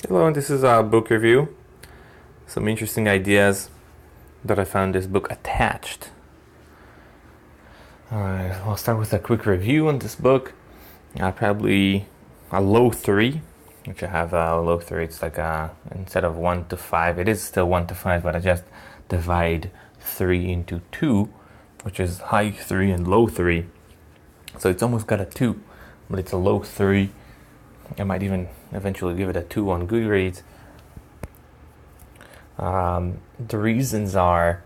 Hello, and this is a book review. Some interesting ideas that I found this book attached. Alright, I'll start with a quick review on this book. Probably a low 3, which I have a low 3. It's like instead of 1 to 5, it is still 1 to 5, but I just divide 3 into 2, which is high 3 and low 3. So it's almost got a 2, but it's a low 3. I might even eventually give it a 2 on Goodreads. The reasons are,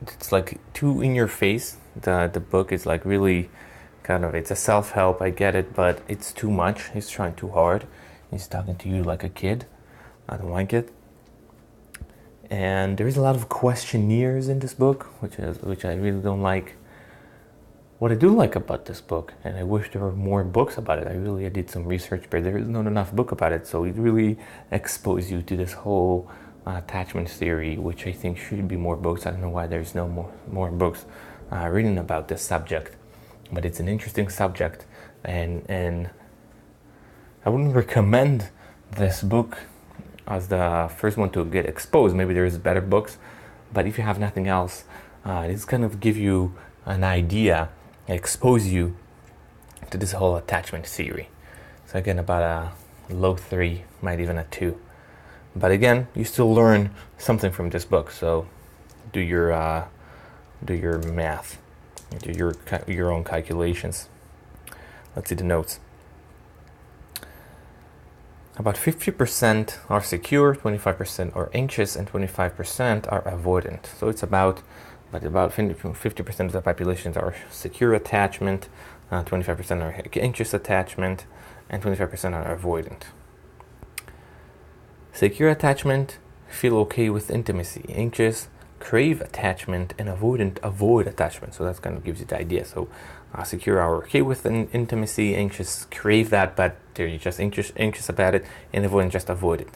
it's like too in your face. The book is like really kind of, it's a self-help, I get it, but it's too much. He's trying too hard. He's talking to you like a kid. I don't like it. And there is a lot of questionnaires in this book, which I really don't like. What I do like about this book, and I wish there were more books about it. I did some research, but there is not enough book about it. So it really exposes you to this whole attachment theory, which I think should be more books. I don't know why there's no more books written about this subject, but it's an interesting subject, and I wouldn't recommend this book as the first one to get exposed. Maybe there's better books, but if you have nothing else, it's kind of give you an idea, expose you to this whole attachment theory. So again, about a low 3, might even a 2. But again, you still learn something from this book. So do your math, do your own calculations. Let's see the notes. About 50% are secure, 25% are anxious, and 25% are avoidant. So it's about 50% of the population are secure attachment, 25% are anxious attachment, and 25% are avoidant. Secure attachment feel okay with intimacy. Anxious crave attachment, and avoidant avoid attachment. So that kind of gives you the idea. So secure are okay with intimacy, anxious crave that, but they're just anxious about it, and avoidant just avoid it.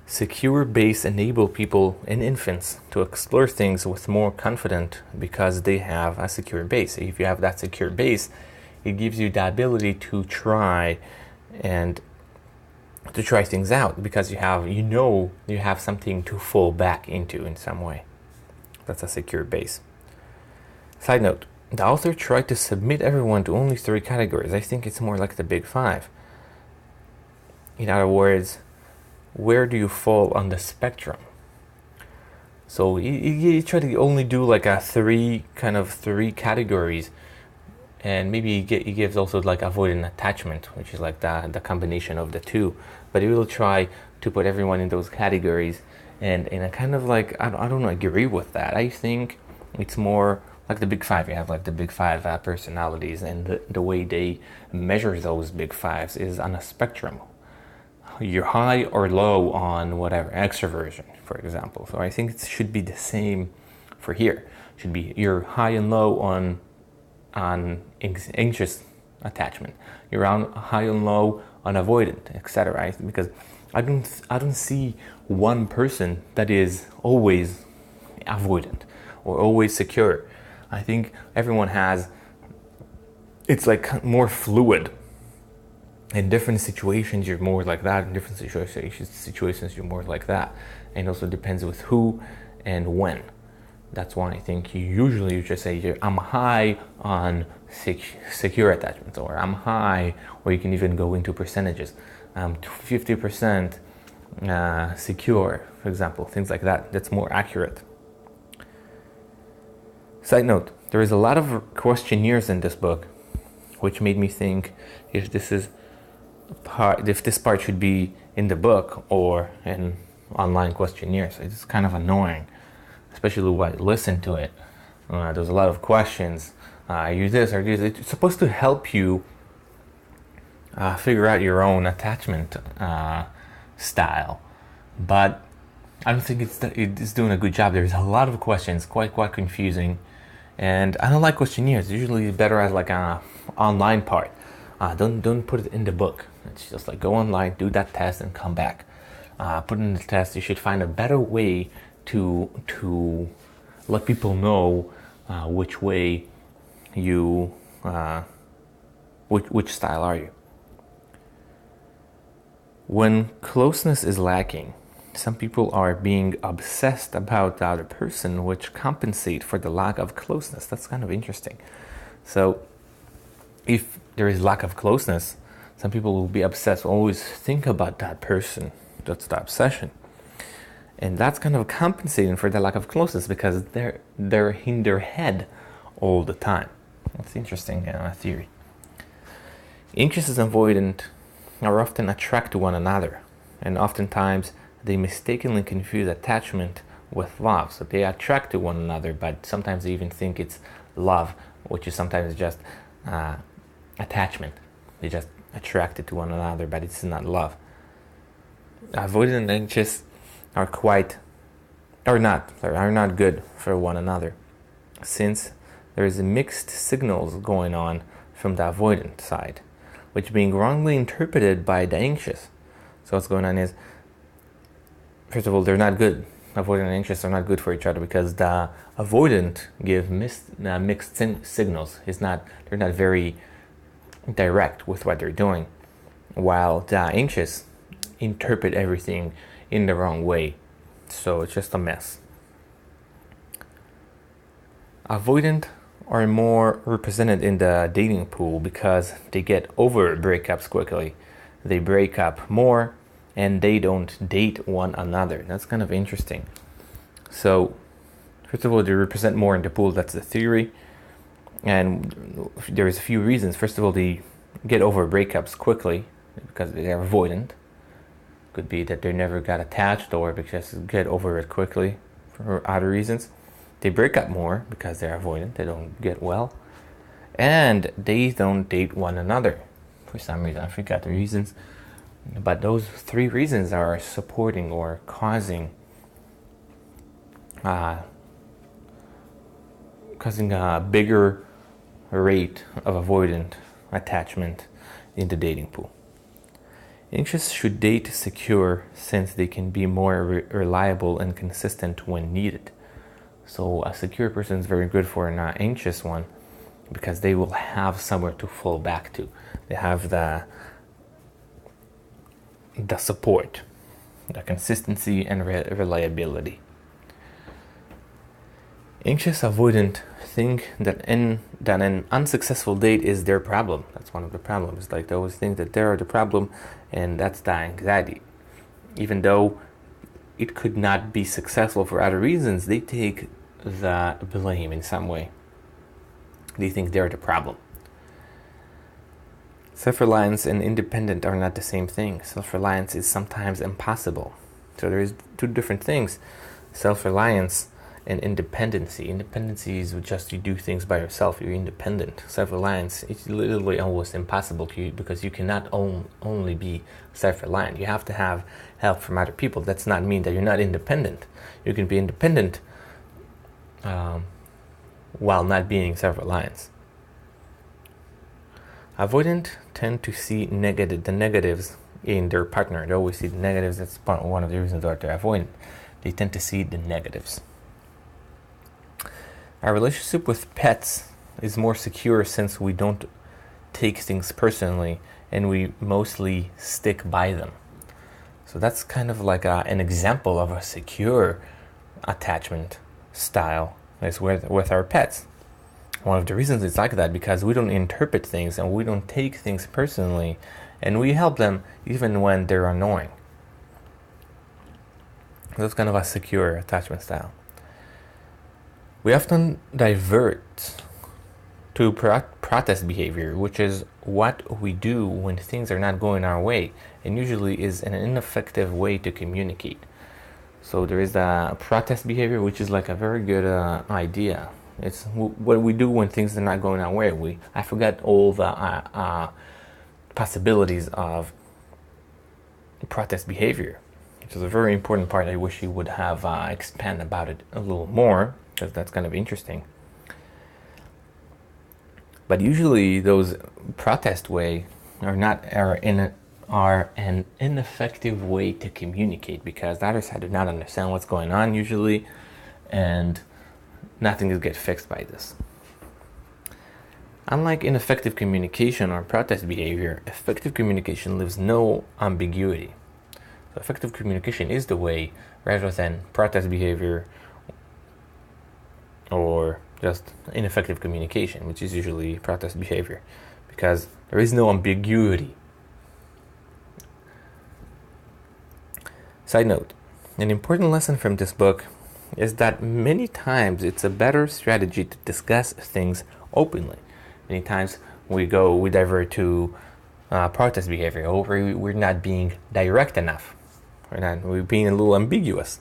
Secure base enable people and infants to explore things with more confidence because they have a secure base. If you have that secure base, it gives you the ability to try things out because you have something to fall back into in some way. That's a secure base. Side note, the author tried to submit everyone to only 3 categories. I think it's more like the big 5. In other words, where do you fall on the spectrum? So you try to only do like a 3 categories, and maybe he gives also like avoidant attachment, which is like the combination of the 2. But he will try to put everyone in those categories, and I kind of like I don't agree with that. I think it's more like the big 5. You have like the big 5 personalities, and the way they measure those big 5s is on a spectrum. You're high or low on whatever, extroversion, for example. So I think it should be the same for here. It should be you're high and low on anxious attachment. You're high and low on avoidant, etc. Because I don't see one person that is always avoidant or always secure. I think everyone it's like more fluid. In different situations, you're more like that. In different situations, you're more like that. And also depends with who and when. That's why I think you just say, I'm high on secure attachments, or I'm high, or you can even go into percentages. 50% secure, for example, things like that. That's more accurate. Side note, there is a lot of questionnaires in this book, which made me think if this part should be in the book or in online questionnaires. It's kind of annoying, especially when I listen to it. There's a lot of questions. Are you this or this? It's supposed to help you figure out your own attachment style, but I don't think it's doing a good job. There's a lot of questions, quite confusing, and I don't like questionnaires. Usually better as like an online part. Don't put it in the book. It's just like go online, do that test, and come back. Put in the test. You should find a better way to let people know which way you which style are you. When closeness is lacking, some people are being obsessed about the other person, which compensate for the lack of closeness. That's kind of interesting. So if there is lack of closeness, some people will be obsessed, always think about that person. That's the obsession. And that's kind of compensating for the lack of closeness because they're in their head all the time. That's interesting theory. Anxious and avoidant are often attracted to one another, and oftentimes they mistakenly confuse attachment with love. So they attract to one another, but sometimes they even think it's love, which is sometimes just attachment. They just attracted to one another, but it's not love. Avoidant and anxious are not good for one another, since there is mixed signals going on from the avoidant side, which being wrongly interpreted by the anxious. So what's going on is, first of all, they're not good. Avoidant and anxious are not good for each other because the avoidant give mixed signals. They're not very direct with what they're doing, while the anxious interpret everything in the wrong way. So it's just a mess. Avoidant are more represented in the dating pool because they get over breakups quickly. They break up more and they don't date one another. That's kind of interesting. So first of all, they represent more in the pool. That's the theory. And there's a few reasons. First of all, they get over breakups quickly because they're avoidant. Could be that they never got attached or because they get over it quickly for other reasons. They break up more because they're avoidant. They don't get well. And they don't date one another. For some reason, I forgot the reasons. But those three reasons are supporting or causing a bigger rate of avoidant attachment in the dating pool. Anxious should date secure since they can be more reliable and consistent when needed. So a secure person is very good for an anxious one because they will have somewhere to fall back to. They have the support, the consistency and reliability. Anxious avoidant think that an unsuccessful date is their problem. That's one of the problems. Like they always think that they're the problem, and that's the anxiety. Even though it could not be successful for other reasons, they take the blame in some way. They think they're the problem. Self-reliance and independent are not the same thing. Self-reliance is sometimes impossible. So there is two different things. Self-reliance and independency. Independency is just you do things by yourself. You're independent. Self-reliance is literally almost impossible to you because you cannot only be self-reliant. You have to have help from other people. That's not mean that you're not independent. You can be independent while not being self-reliant. Avoidant tend to see the negatives in their partner. They always see the negatives. That's one of the reasons why they're avoidant. They tend to see the negatives. Our relationship with pets is more secure since we don't take things personally and we mostly stick by them. So that's kind of like an example of a secure attachment style is with our pets. One of the reasons it's like that because we don't interpret things and we don't take things personally and we help them even when they're annoying. That's kind of a secure attachment style. We often divert to protest behavior, which is what we do when things are not going our way, and usually is an ineffective way to communicate. So there is the protest behavior, which is like a very good idea. It's what we do when things are not going our way. I forgot all the possibilities of protest behavior, which is a very important part. I wish you would have expand about it a little more, because that's kind of interesting. But usually those protest way are an ineffective way to communicate because the other side do not understand what's going on usually, and nothing will get fixed by this. Unlike ineffective communication or protest behavior, effective communication leaves no ambiguity. So effective communication is the way, rather than protest behavior or just ineffective communication, which is usually protest behavior, because there is no ambiguity. Side note, an important lesson from this book is that many times it's a better strategy to discuss things openly. Many times we divert to protest behavior, or we're not being direct enough. We're being a little ambiguous.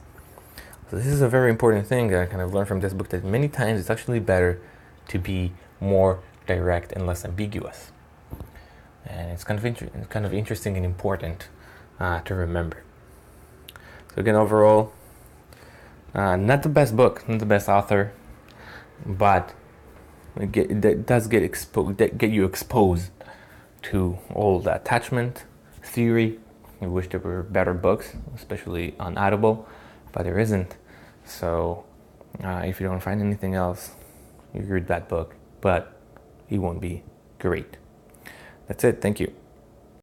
So this is a very important thing that I kind of learned from this book, that many times it's actually better to be more direct and less ambiguous. And it's kind of interesting and important to remember. So again, overall, not the best book, not the best author, but it does get you exposed to all the attachment theory. I wish there were better books, especially on Audible, but there isn't. So if you don't find anything else, you read that book, but it won't be great. That's it. Thank you.